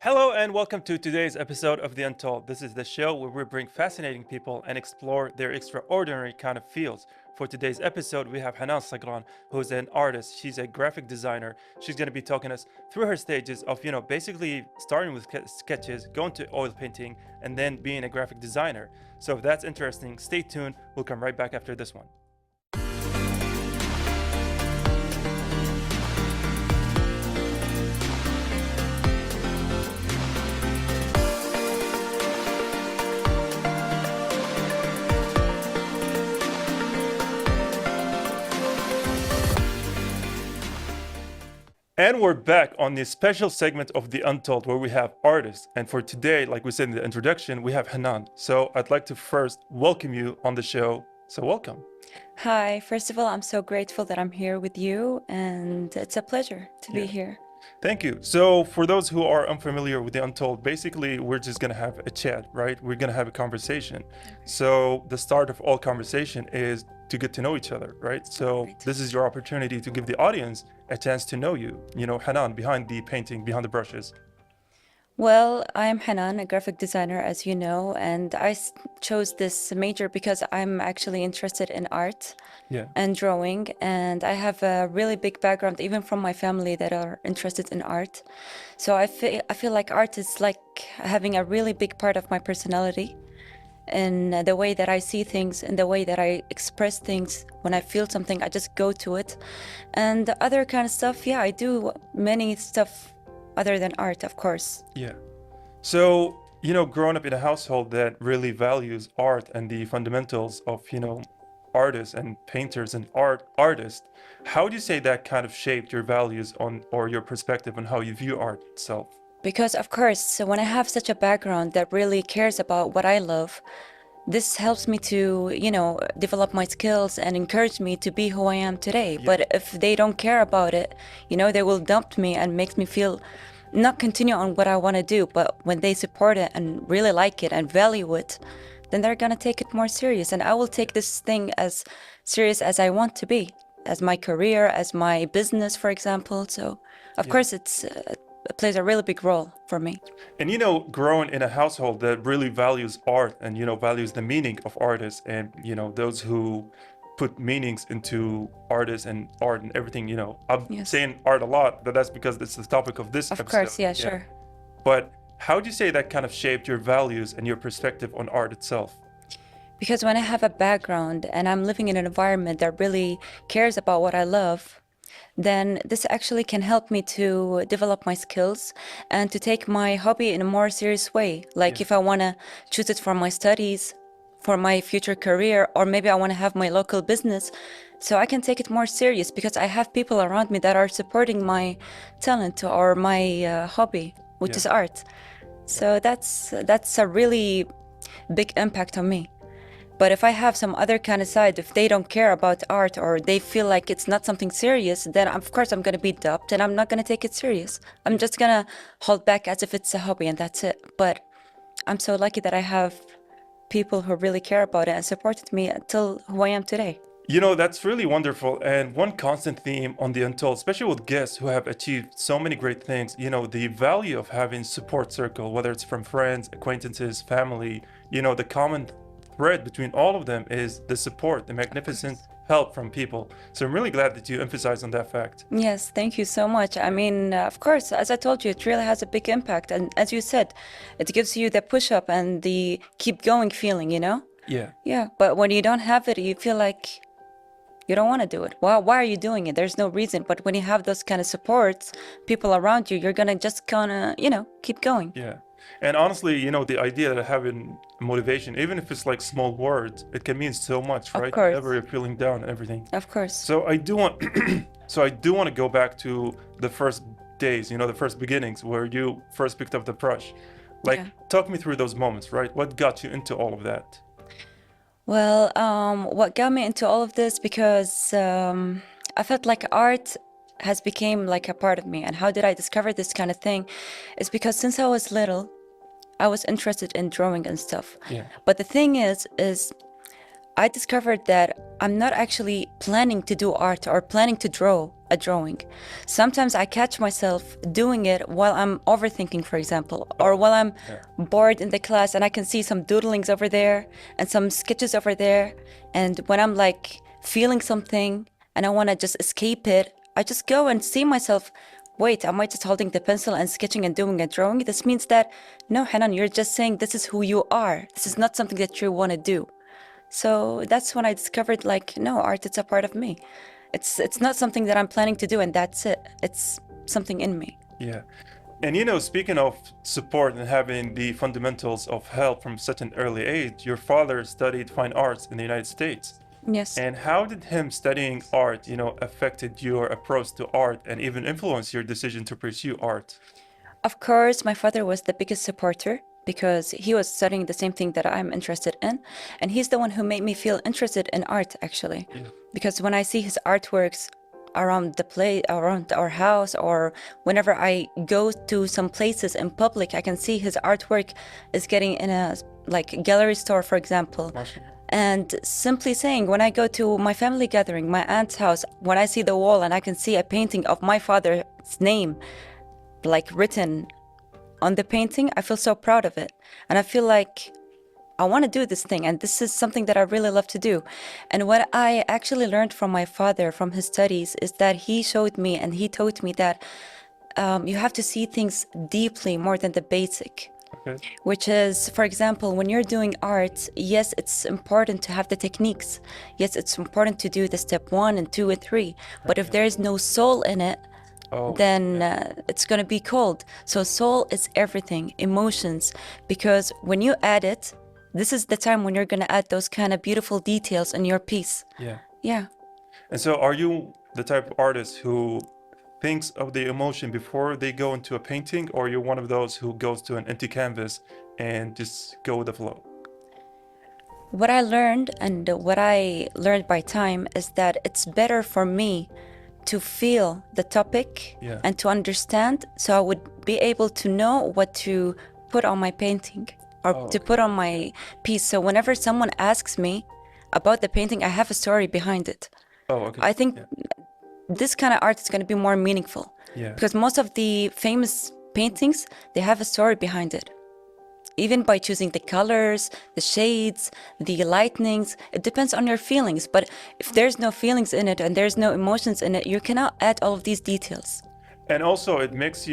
Hello and welcome to today's episode of The Untold. This is the show where we bring fascinating people and explore their extraordinary kind of fields. For today's episode, we have Hanan AlSagran, who is an artist. She's a graphic designer. She's going to be talking us through her stages of, basically starting with sketches, going to oil painting, and then being a graphic designer. So if that's interesting, stay tuned. We'll come right back after this one. And we're back on this special segment of The Untold where we have artists. And for today, like we said in the introduction, we have Hanan. So I'd like to first welcome you on the show. So welcome. Hi, first of all, I'm so grateful that I'm here with you, and it's a pleasure to be here. Thank you. So for those who are unfamiliar with The Untold, basically we're just going to have a chat, right? We're going to have a conversation. So the start of all conversation is to get to know each other, right? So this is your opportunity to give the audience a chance to know you, Hanan, behind the painting, behind the brushes. Well, I'm Hanan, a graphic designer, as you know, and I chose this major because I'm actually interested in art and drawing, and I have a really big background, even from my family that are interested in art. So I feel like art is like having a really big part of my personality. In the way that I see things, in the way that I express things. When I feel something, I just go to it. And the other kind of stuff, I do many stuff other than art, of course. Yeah. So, growing up in a household that really values art and the fundamentals of, artists and painters and artists, how would you say that kind of shaped your values or your perspective on how you view art itself? Because, of course, so when I have such a background that really cares about what I love, this helps me to, develop my skills and encourage me to be who I am today. But if they don't care about it, they will dump me and makes me feel not continue on what I want to do. But when they support it and really like it and value it, then they're going to take it more serious. And I will take this thing as serious as I want to be, as my career, as my business, for example. So, of course, it plays a really big role for me. And growing in a household that really values art and values the meaning of artists and those who put meanings into artists and art and everything, I'm saying art a lot, but that's because it's the topic of this episode. Of course, yeah, sure. But how do you say that kind of shaped your values and your perspective on art itself? Because when I have a background and I'm living in an environment that really cares about what I love, then this actually can help me to develop my skills and to take my hobby in a more serious way. Like if I want to choose it for my studies, for my future career, or maybe I want to have my local business, so I can take it more serious because I have people around me that are supporting my talent or my hobby, which is art. So that's a really big impact on me. But if I have some other kind of side, if they don't care about art or they feel like it's not something serious, then of course I'm going to be dubbed and I'm not going to take it serious. I'm just going to hold back as if it's a hobby and that's it. But I'm so lucky that I have people who really care about it and supported me until who I am today. That's really wonderful. And one constant theme on The Untold, especially with guests who have achieved so many great things, the value of having support circle, whether it's from friends, acquaintances, family, the common thread between all of them is the support, the magnificent help from people. So I'm really glad that you emphasize on that fact. Yes, thank you so much. I mean, of course, as I told you, it really has a big impact. And as you said, it gives you the push-up and the keep going feeling, Yeah. Yeah, but when you don't have it, you feel like you don't want to do it. Why are you doing it? There's no reason. But when you have those kind of supports, people around you, you're going to just kind of, keep going. Yeah. And honestly, the idea that having motivation, even if it's like small words, it can mean so much, right? Of course. Whenever you're feeling down and everything. Of course. So I do want to go back to the first days, the first beginnings where you first picked up the brush. Talk me through those moments, right? What got you into all of that? Well, what got me into all of this because I felt like art has become like a part of me. And how did I discover this kind of thing? It's because since I was little, I was interested in drawing and stuff. Yeah. But the thing is I discovered that I'm not actually planning to do art or planning to draw. a drawing. Sometimes I catch myself doing it while I'm overthinking, for example, or while I'm Yeah. bored in the class and I can see some doodlings over there and some sketches over there. And when I'm like feeling something and I want to just escape it, I just go and see myself. Wait, am I just holding the pencil and sketching and doing a drawing? This means that, no, Hanan, you're just saying this is who you are. This is not something that you want to do. So that's when I discovered, like, no, art, it's a part of me. It's not something that I'm planning to do, and that's it. It's something in me. Yeah. And speaking of support and having the fundamentals of help from such an early age, your father studied fine arts in the United States. Yes. And how did him studying art, affected your approach to art and even influence your decision to pursue art? Of course, my father was the biggest supporter because he was studying the same thing that I'm interested in. And he's the one who made me feel interested in art, actually. Yeah. Because when I see his artworks around the place, around our house, or whenever I go to some places in public, I can see his artwork is getting in a like gallery store, for example. Mashallah. And simply saying, when I go to my family gathering, my aunt's house, when I see the wall and I can see a painting of my father's name, like written on the painting, I feel so proud of it. And I feel like I want to do this thing. And this is something that I really love to do. And what I actually learned from my father, from his studies, is that he showed me and he taught me that you have to see things deeply more than the basic. Okay. Which is, for example, when you're doing art, yes, it's important to have the techniques. Yes, it's important to do the step 1 and 2 and 3. But if there is no soul in it, then it's going to be cold. So soul is everything, emotions, because when you add it, this is the time when you're going to add those kind of beautiful details in your piece. Yeah. Yeah. And so are you the type of artist who thinks of the emotion before they go into a painting, or you're one of those who goes to an empty canvas and just go with the flow? What I learned and what I learned by time is that it's better for me to feel the topic Yeah. and to understand, so I would be able to know what to put on my painting or to put on my piece. So whenever someone asks me about the painting, I have a story behind it. Oh, okay. I think this kind of art is going to be more meaningful. Yeah. Because most of the famous paintings, they have a story behind it. Even by choosing the colors, the shades, the lightnings, it depends on your feelings. But if there's no feelings in it and there's no emotions in it, you cannot add all of these details. And also it makes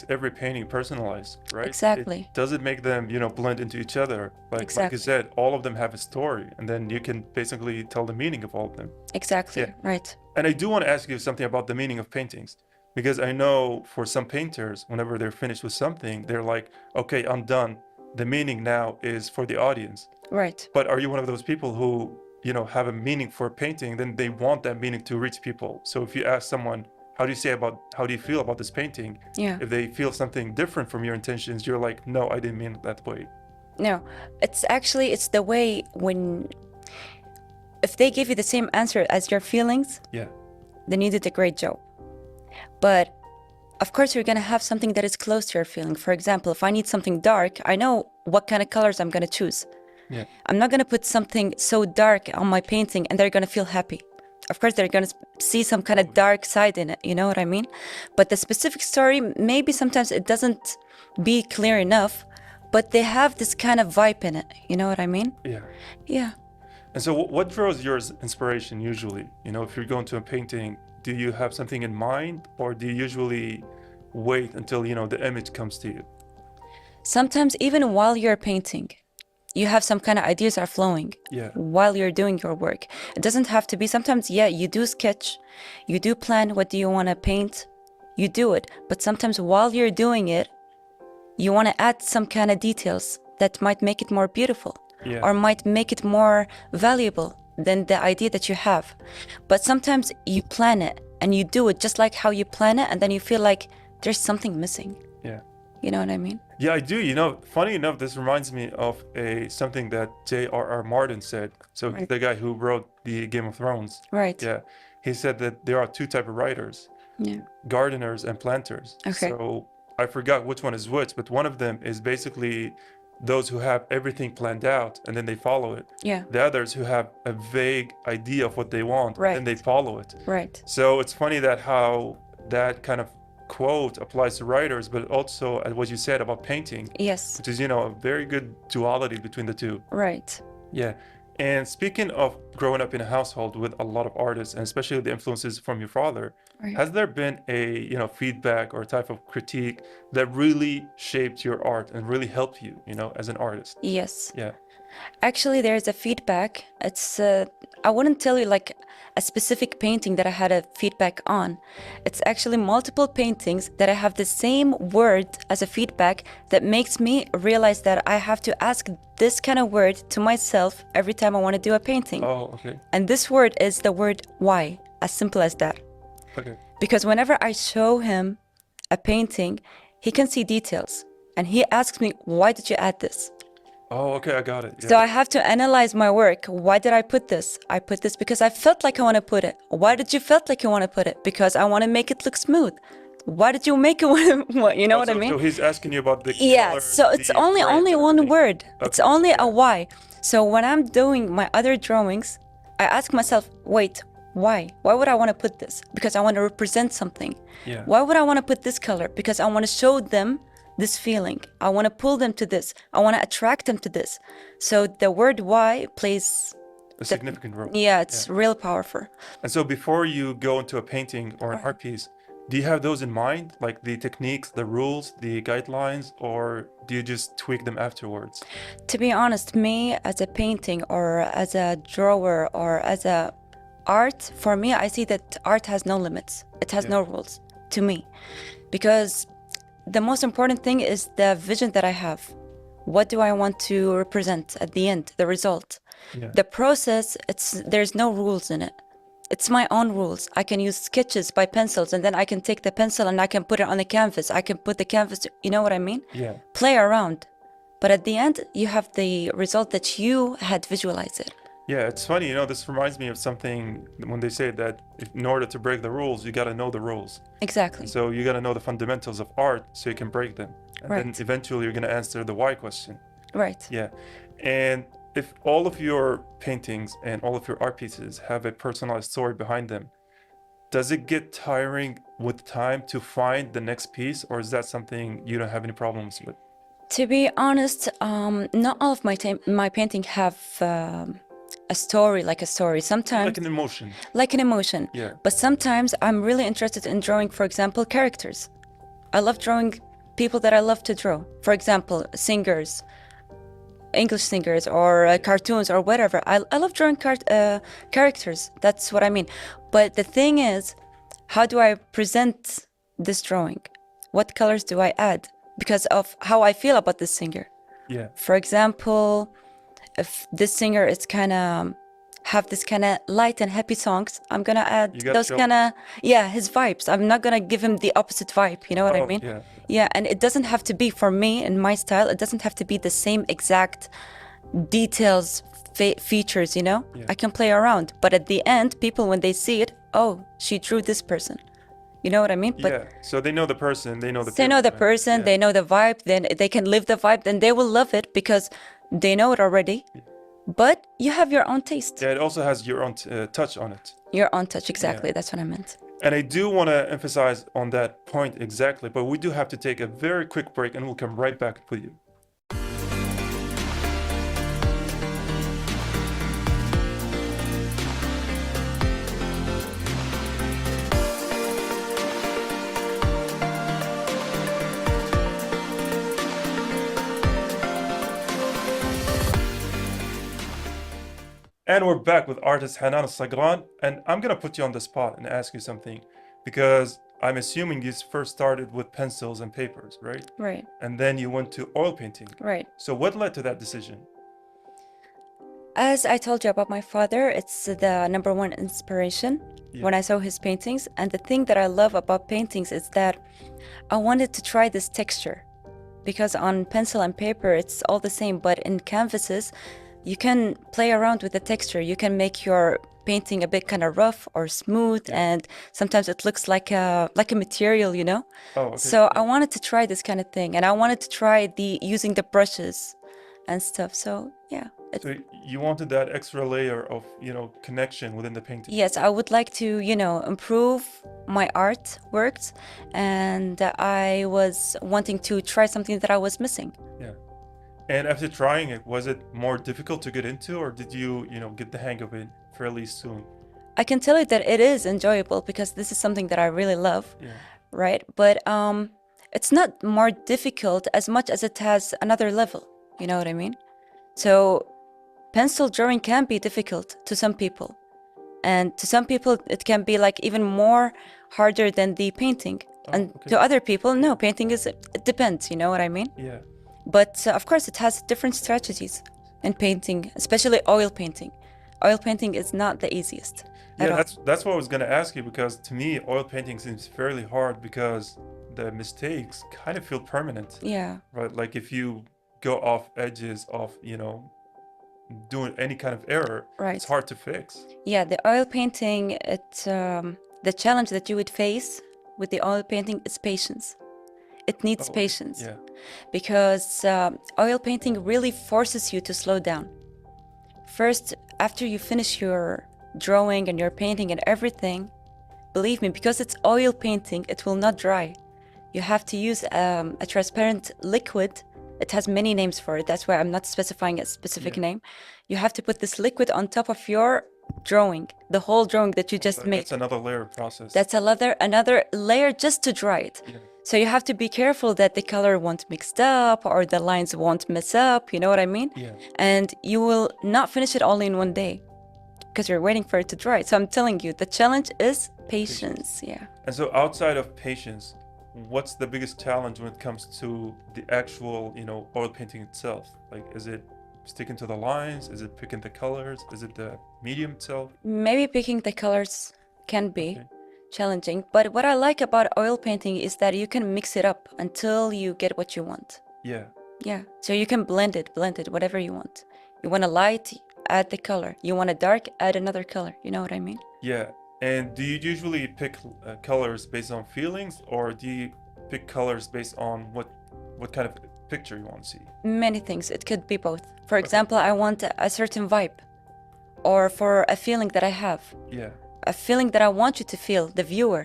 every painting personalized, right? Exactly. It doesn't make them, blend into each other. Like you Exactly. said, all of them have a story, and then you can basically tell the meaning of all of them. Exactly. Yeah. Right. And I do want to ask you something about the meaning of paintings, because I know for some painters, whenever they're finished with something, they're like, okay, I'm done. The meaning now is for the audience. Right. But are you one of those people who, have a meaning for a painting, then they want that meaning to reach people? So if you ask someone, how do you feel about this painting? Yeah. If they feel something different from your intentions, you're like, no, I didn't mean it that way. No, it's the way if they give you the same answer as your feelings, Yeah. then you did a great job. But of course, you're going to have something that is close to your feeling. For example, if I need something dark, I know what kind of colors I'm going to choose. Yeah. I'm not going to put something so dark on my painting and they're going to feel happy. Of course, they're going to see some kind of dark side in it. You know what I mean? But the specific story, maybe sometimes it doesn't be clear enough, but they have this kind of vibe in it. You know what I mean? Yeah. Yeah. And so what draws your inspiration usually? If you're going to a painting, do you have something in mind, or do you usually wait until, the image comes to you? Sometimes even while you're painting, you have some kind of ideas are flowing while you're doing your work. It doesn't have to be. Sometimes, you do sketch, you do plan what do you want to paint, you do it. But sometimes while you're doing it, you want to add some kind of details that might make it more beautiful or might make it more valuable than the idea that you have. But sometimes you plan it and you do it just like how you plan it, and then you feel like there's something missing. Yeah. You know what I mean? Yeah, I do. Funny enough, this reminds me of something that J.R.R. Martin said. So the guy who wrote the Game of Thrones. Right. Yeah. He said that there are two types of writers. Yeah. Gardeners and planters. Okay. So I forgot which one is which, but one of them is basically those who have everything planned out and then they follow it. Yeah. The others who have a vague idea of what they want and then they Right. follow it. Right. So it's funny that how that kind of quote applies to writers, but also at what you said about painting, Yes. which is, a very good duality between the two. Right. Yeah. And speaking of growing up in a household with a lot of artists, and especially the influences from your father, Right. has there been a, feedback or type of critique that really shaped your art and really helped you, as an artist? Yes. Yeah. Actually, there's a feedback. It's I wouldn't tell you like a specific painting that I had a feedback on. It's actually multiple paintings that I have the same word as a feedback that makes me realize that I have to ask this kind of word to myself every time I want to do a painting. Oh, okay. And this word is the word why, as simple as that. Okay. Because whenever I show him a painting, he can see details. And he asks me, why did you add this? Oh, okay, I got it. Yeah. So I have to analyze my work. Why did I put this? I put this because I felt like I want to put it. Why did you felt like you want to put it? Because I want to make it look smooth. Why did you make it? You know what I mean? So he's asking you about the Yeah. color, So it's the only print, one everything. word. It's Okay, only yeah. a why. So when I'm doing my other drawings, I ask myself, wait, why? Why would I want to put this? Because I want to represent something. Yeah. Why would I want to put this color? Because I want to show them this feeling. I want to pull them to this. I want to attract them to this. So the word why plays, A significant role. yeah, it's real powerful. And so before you go into a painting or an art piece, do you have those in mind, like the techniques, the rules, the guidelines, or do you just tweak them afterwards? To be honest, me as a painting or as a drawer or as a art, for me, I see that art has no limits. It has no rules to me. Because the most important thing is the vision that I have. What do I want to represent at the end, the result? Yeah. The process, there's no rules in it. It's my own rules. I can use sketches by pencils and then I can take the pencil and I can put it on the canvas. I can put the canvas, you know what I mean? Yeah. Play around. But at the end, you have the result that you had visualized it. Yeah, it's funny, this reminds me of something when they say that in order to break the rules, you got to know the rules. Exactly. So you got to know the fundamentals of art so you can break them. And then Right. eventually you're going to answer the why question. Right. Yeah. And if all of your paintings and all of your art pieces have a personalized story behind them, does it get tiring with time to find the next piece, or is that something you don't have any problems with? To be honest, not all of my painting have a story, like a story. Sometimes Like an emotion. like an emotion. Yeah. But sometimes I'm really interested in drawing, for example, characters. I love drawing people that I love to draw. For example, singers, English singers, or cartoons, or whatever. I love drawing characters. That's what I mean. But the thing is, how do I present this drawing? What colors do I add? Because of how I feel about this singer. Yeah. For example, if this singer is kind of have this kind of light and happy songs, I'm gonna add You gotta those show- kind of, yeah, his vibes. I'm not gonna give him the opposite vibe. You know what I Oh, mean? yeah. Yeah, and it doesn't have to be, for me in my style, it doesn't have to be the same exact details, features, you know? Yeah. I can play around. But at the end, people, when they see it, oh, she drew this person. You know what I mean? But Yeah. So they know the person, they know the they know the feeling, person, yeah. they know the vibe, then they can live the vibe, then they will love it because they know it already. But you have your own taste, Yeah, it also has your own touch on it. your own touch. Exactly, that's what I meant. And I do want to emphasize on that point exactly, but we do have to take a very quick break and we'll come right back with you. And we're back with artist Hanan AlSagran, and I'm gonna put you on the spot and ask you something, because I'm assuming you first started with pencils and papers, right? Right, And then you went to oil painting. right. So what led to that decision? As I told you about my father, it's the number one inspiration when I saw his paintings. And the thing that I love about paintings is that I wanted to try this texture, because on pencil and paper, it's all the same. But in canvases, you can play around with the texture. You can make your painting a bit kind of rough or smooth, and sometimes it looks like a material, you know? Oh, okay. So I wanted to try this kind of thing, and I wanted to try using the brushes. and stuff. So yeah, it's So you wanted that extra layer of, connection within the painting. yes, I would like to, improve my art works, and I was wanting to try something that I was missing. Yeah. And after trying it, was it more difficult to get into, or did you, get the hang of it fairly soon? I can tell you that it is enjoyable because this is something that I really love, Yeah. right? But it's not more difficult as much as it has another level. You know what I mean? So pencil drawing can be difficult to some people, and to some people it can be like even more harder than the painting. Oh, And okay. to other people, no, painting is it depends. You know what I mean? Yeah. But of course, it has different strategies in painting, especially oil painting. Oil painting is not the easiest at Yeah, all. that's what I was gonna ask you, because to me, oil painting seems fairly hard because the mistakes kind of feel permanent, Yeah, right? Like if you go off edges of, doing any kind of error, it's right. hard to fix. Yeah, the oil painting, the challenge that you would face with the oil painting is patience. It needs Oh, okay. patience Yeah. because oil painting really forces you to slow down. First, after you finish your drawing and your painting and everything, believe me, because it's oil painting, it will not dry. You have to use a transparent liquid. It has many names for it. That's why I'm not specifying a specific Yeah. name. You have to put this liquid on top of your drawing, the whole drawing that you just made. That's another layer process. That's another layer just to dry it. Yeah. So you have to be careful that the color won't mixed up or the lines won't mess up. You know what I mean? Yeah. And you will not finish it all in one day because you're waiting for it to dry. So I'm telling you, the challenge is patience. Yeah. And so outside of patience, what's the biggest challenge when it comes to the actual, oil painting itself? Like, is it sticking to the lines? Is it picking the colors? Is it the medium itself? Maybe picking the colors can be Okay. challenging, but what I like about oil painting is that you can mix it up until you get what you want. Yeah. Yeah, so you can blend it, whatever you want. You want a light, add the color. You want a dark, add another color. You know what I mean? Yeah. And do you usually pick colors based on feelings, or do you pick colors based on what kind of picture you want to see? Many things. It could be both. For example, I want a certain vibe, or for a feeling that I have, Yeah. a feeling that I want you to feel, the viewer,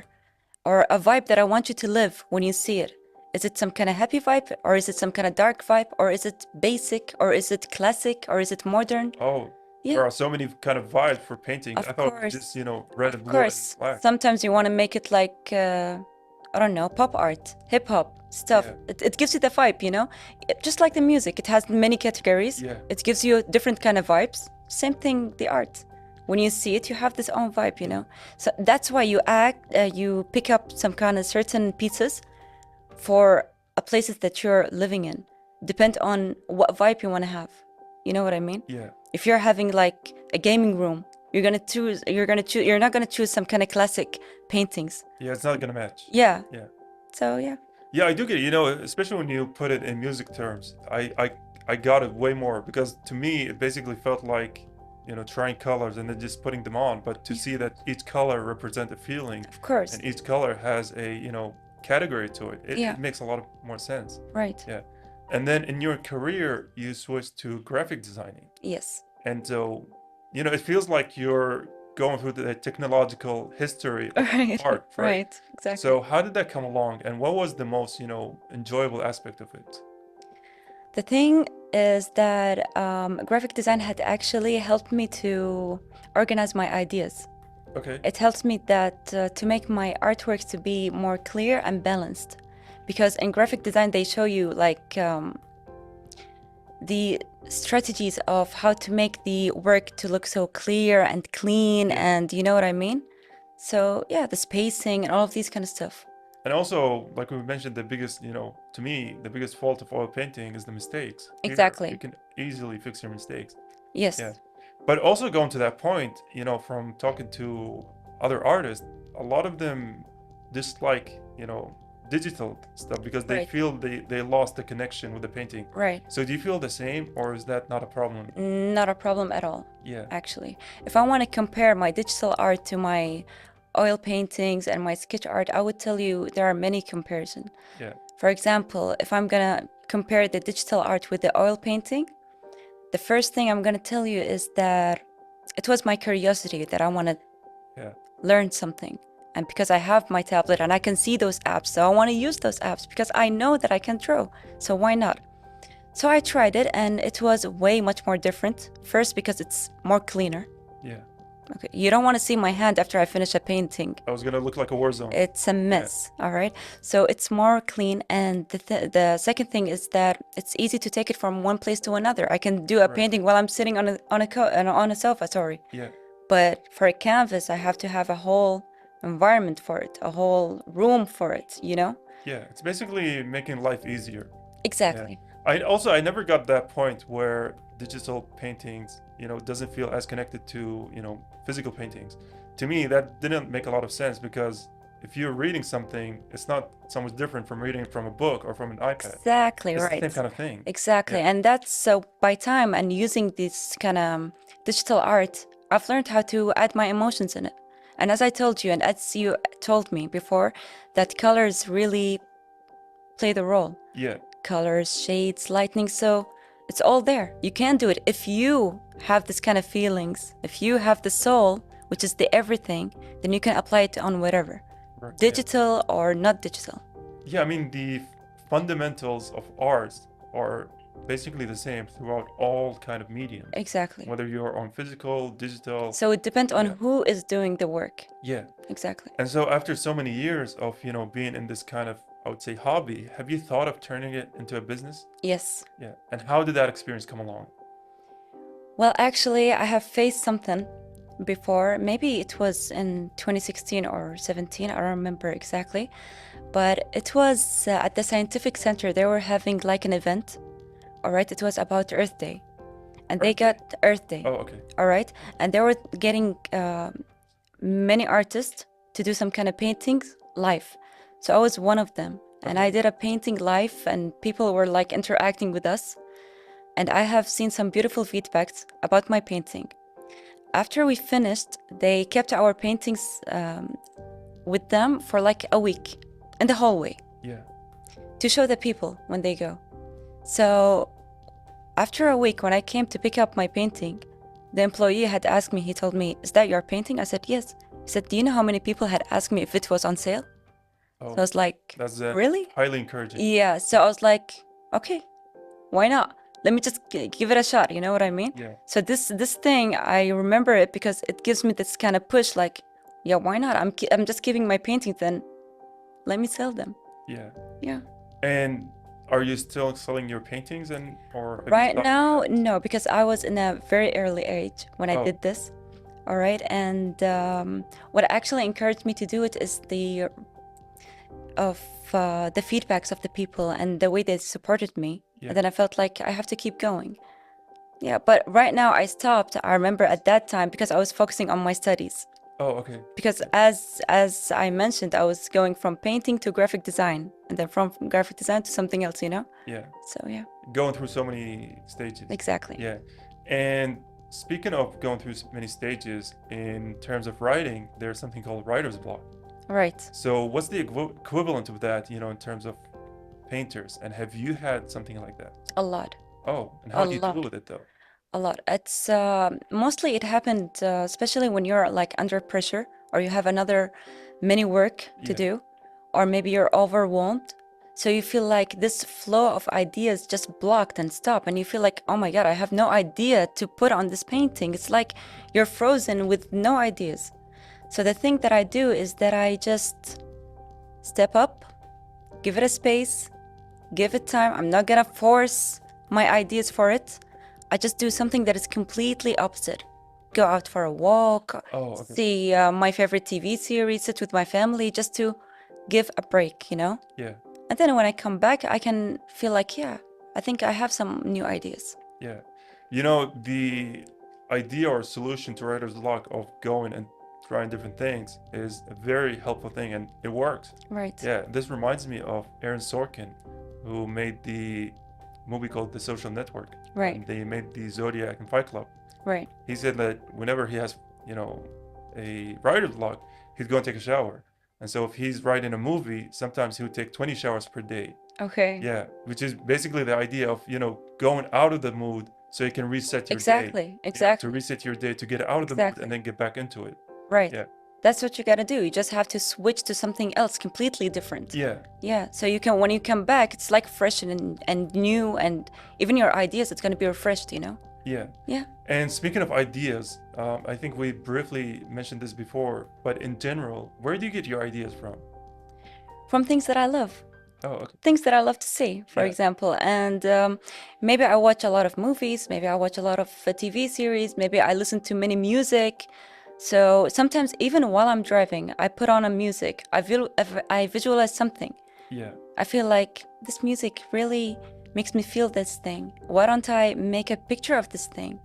or a vibe that I want you to live when you see it. Is it some kind of happy vibe, or is it some kind of dark vibe, or is it basic, or is it classic, or is it modern? Oh, there Yeah, are so many kind of vibes for painting. I of thought it was course. just, red Of and blue and course. black. Sometimes you want to make it like, I don't know, pop art, hip hop stuff. Yeah. It gives you the vibe, Just like the music, it has many categories. Yeah. It gives you different kind of vibes. Same thing, the art. When you see it, you have this own vibe. So that's why you pick up some kind of certain pieces for places that you're living in. Depend on what vibe you want to have. You know what I mean? Yeah. If you're having like a gaming room, you're not gonna choose some kind of classic paintings. Yeah, it's not gonna match. Yeah. Yeah. So yeah. Yeah, I do get it, especially when you put it in music terms. I got it way more, because to me it basically felt like, trying colors and then just putting them on, but to see that each color represents a feeling Of course. and each color has a, category to it. It, Yeah. it makes a lot of more sense. Right. Yeah. And then in your career, you switched to graphic designing. Yes. And so, it feels like you're going through the technological history of Right. art, right? Right. Exactly. So how did that come along, and what was the most, enjoyable aspect of it? The thing is that graphic design had actually helped me to organize my ideas. Okay. It helps me that to make my artworks to be more clear and balanced, because in graphic design they show you like the strategies of how to make the work to look so clear and clean, and you know what I mean. So yeah, the spacing and all of these kind of stuff. And also, like we mentioned, the biggest, to me, the biggest fault of oil painting is the mistakes. Here, Exactly. you can easily fix your mistakes. Yes. Yeah. But also going to that point, from talking to other artists, a lot of them dislike, digital stuff because they Right. feel they lost the connection with the painting. Right. So do you feel the same, or is that not a problem? Not a problem at all. Yeah. Actually, if I want to compare my digital art to my oil paintings and my sketch art, I would tell you there are many comparisons. Yeah. For example, if I'm gonna compare the digital art with the oil painting, The first thing I'm gonna tell you is that it was my curiosity that I want to Yeah. learn something. And because I have my tablet and I can see those apps, so I want to use those apps because I know that I can draw. So why not? So I tried it and it was way much more different. First, because it's more cleaner. Yeah. Okay, you don't want to see my hand after I finish a painting. I was gonna look like a war zone. It's a mess, all right? So it's more clean. And the second thing is that it's easy to take it from one place to another. I can do a Right. painting while I'm sitting on a sofa, sorry. Yeah. But for a canvas, I have to have a whole environment for it, a whole room for it, you know? Yeah. It's basically making life easier. Yeah. Exactly. I never got that point where digital paintings, doesn't feel as connected to, physical paintings. To me, that didn't make a lot of sense because if you're reading something, it's not so much different from reading from a book or from an iPad. Exactly It's the same right. kind of thing. Exactly. Yeah. And that's so by time and using this kind of digital art, I've learned how to add my emotions in it. And as I told you, and as you told me before, that colors really play the role. Yeah. Colors, shades, lighting. So it's all there. You can do it. If you have this kind of feelings, if you have the soul, which is the everything, then you can apply it on whatever, Right. Yeah. digital or not digital. Yeah, I mean, the fundamentals of art are basically the same throughout all kind of mediums, Exactly. whether you're on physical, digital. So it depends on Yeah. who is doing the work. Yeah. Exactly. And so after so many years of, being in this kind of, I would say, hobby, have you thought of turning it into a business? Yes. Yeah. And how did that experience come along? Well, actually, I have faced something before. Maybe it was in 2016 or 17. I don't remember exactly. But it was at the scientific center. They were having like an event. All right. It was about Earth Day. And they Earth Day? got Earth Day. Oh, okay. All right. And they were getting many artists to do some kind of paintings live. So I was one of them. And I did a painting live, and people were like interacting with us. And I have seen some beautiful feedbacks about my painting. After we finished, they kept our paintings with them for like a week in the hallway Yeah. to show the people when they go. So after a week, when I came to pick up my painting, the employee had asked me, he told me, "Is that your painting?" I said, "Yes." He said, "Do you know how many people had asked me if it was on sale?" Oh, So I was like, that's "Really?" highly encouraging. Yeah. So I was like, "Okay, why not? Let me just give it a shot." You know what I mean? Yeah. So this thing, I remember it because it gives me this kind of push, like, yeah, why not? I'm just giving my paintings, then let me sell them. Yeah. Yeah. And are you still selling your paintings or have you Right stopped now, that? no, because I was in a very early age when I Oh, did this. All right. And what actually encouraged me to do it is the feedbacks of the people and the way they supported me. yeah. And then I felt like I have to keep going. Yeah, but right now I stopped. I remember at that time because I was focusing on my studies. Oh, okay. Because Yeah. as I mentioned, I was going from painting to graphic design, and then from graphic design to something else, you know? Yeah. So yeah, Going through so many stages. exactly. Yeah. And speaking of going through many stages, in terms of writing, there's something called writer's block. Right. So what's the equivalent of that, in terms of painters? And have you had something like that? A lot. Oh, and A how do you deal lot. with it though? A lot. It's mostly it happened, especially when you're like under pressure or you have another mini work to Yeah. do, or maybe you're overwhelmed. So you feel like this flow of ideas just blocked and stopped, and you feel like, oh my God, I have no idea to put on this painting. It's like you're frozen with no ideas. So the thing that I do is that I just step up, give it a space, give it time. I'm not gonna force my ideas for it. I just do something that is completely opposite. Go out for a walk, Oh, okay. see my favorite TV series, sit with my family, just to give a break, you know? Yeah. And then when I come back, I can feel like, yeah, I think I have some new ideas. Yeah. The idea or solution to writer's block of going and trying different things is a very helpful thing and it works. Right. Yeah, this reminds me of Aaron Sorkin, who made the movie called The Social Network. Right. And they made the Zodiac and Fight Club. Right. He said that whenever he has, a writer's block, he'd go and take a shower. And so if he's writing a movie, sometimes he would take 20 showers per day. Okay. Yeah, which is basically the idea of, going out of the mood so you can reset your day. Exactly, To exactly, reset your day, to get out of the mood exactly. and then get back into it. Right. Yeah. That's what you gotta do. You just have to switch to something else completely different. Yeah. Yeah. So you can, when you come back, it's like fresh and new, and even your ideas, it's gonna be refreshed, you know? Yeah. Yeah. And speaking of ideas, I think we briefly mentioned this before, but in general, where do you get your ideas from? From things that I love. Oh, okay. Things that I love to see, for Yeah. example. And maybe I watch a lot of movies, maybe I watch a lot of TV series, maybe I listen to many music. So sometimes even while I'm driving, I put on a music. I visualize something. Yeah. I feel like this music really makes me feel this thing. Why don't I make a picture of this thing?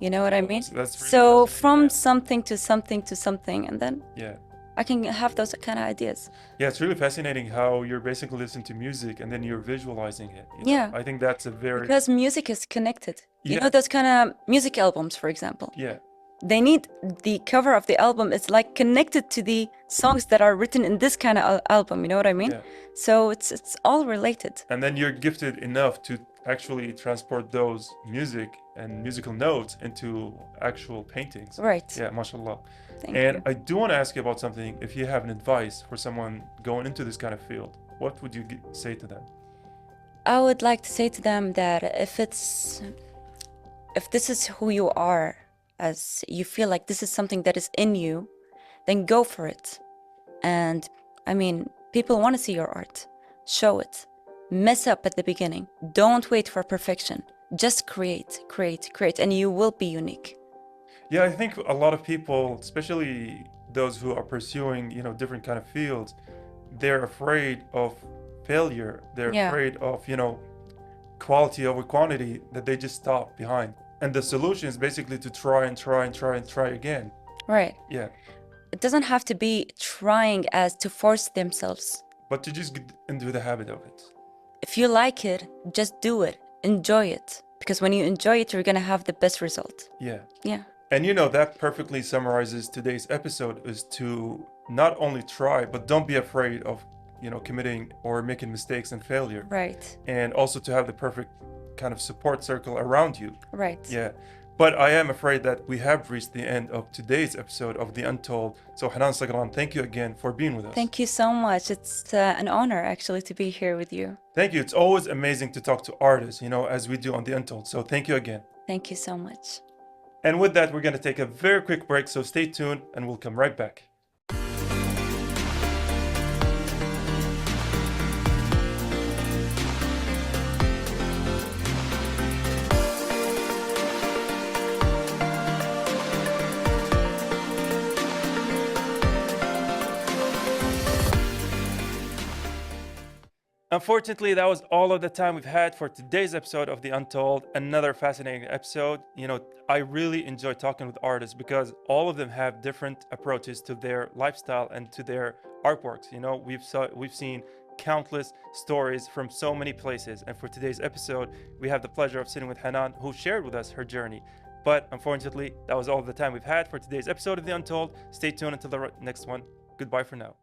You know what I mean? That's really So fascinating, from yeah. something to something to something, and then Yeah. I can have those kind of ideas. Yeah, it's really fascinating how you're basically listening to music and then you're visualizing it. You know? Yeah. I think that's a very Because music is connected. You Yeah. know those kind of music albums, for example. Yeah. They need the cover of the album is like connected to the songs that are written in this kind of album. You know what I mean? Yeah. So it's all related. And then you're gifted enough to actually transport those music and musical notes into actual paintings. Right. Yeah, mashallah. Thank And you. I do want to ask you about something. If you have an advice for someone going into this kind of field, what would you say to them? I would like to say to them that if this is who you are, as you feel like this is something that is in you, then go for it. And I mean, people want to see your art. Show it. Mess up at the beginning. Don't wait for perfection. Just create, create, create, and you will be unique. Yeah, I think a lot of people, especially those who are pursuing, different kind of fields, they're afraid of failure. They're Yeah. afraid of, quality over quantity, that they just stop behind. And the solution is basically to try and try and try and try again. Right. Yeah. It doesn't have to be trying as to force themselves. But to just get into the habit of it. If you like it, just do it. Enjoy it. Because when you enjoy it, you're gonna have the best result. Yeah. Yeah. And that perfectly summarizes today's episode, is to not only try, but don't be afraid of, committing or making mistakes and failure. Right. And also to have the perfect kind of support circle around you. Right. Yeah. But I am afraid that we have reached the end of today's episode of The Untold. So Hanan Sagran, thank you again for being with us. Thank you so much. It's an honor actually to be here with you. Thank you. It's always amazing to talk to artists, as we do on The Untold. So thank you again. Thank you so much. And with that, we're going to take a very quick break. So stay tuned and we'll come right back. Unfortunately, that was all of the time we've had for today's episode of The Untold. Another fascinating episode. I really enjoy talking with artists because all of them have different approaches to their lifestyle and to their artworks. We've seen countless stories from so many places. And for today's episode, we have the pleasure of sitting with Hanan, who shared with us her journey. But unfortunately, that was all the time we've had for today's episode of The Untold. Stay tuned until the next one. Goodbye for now.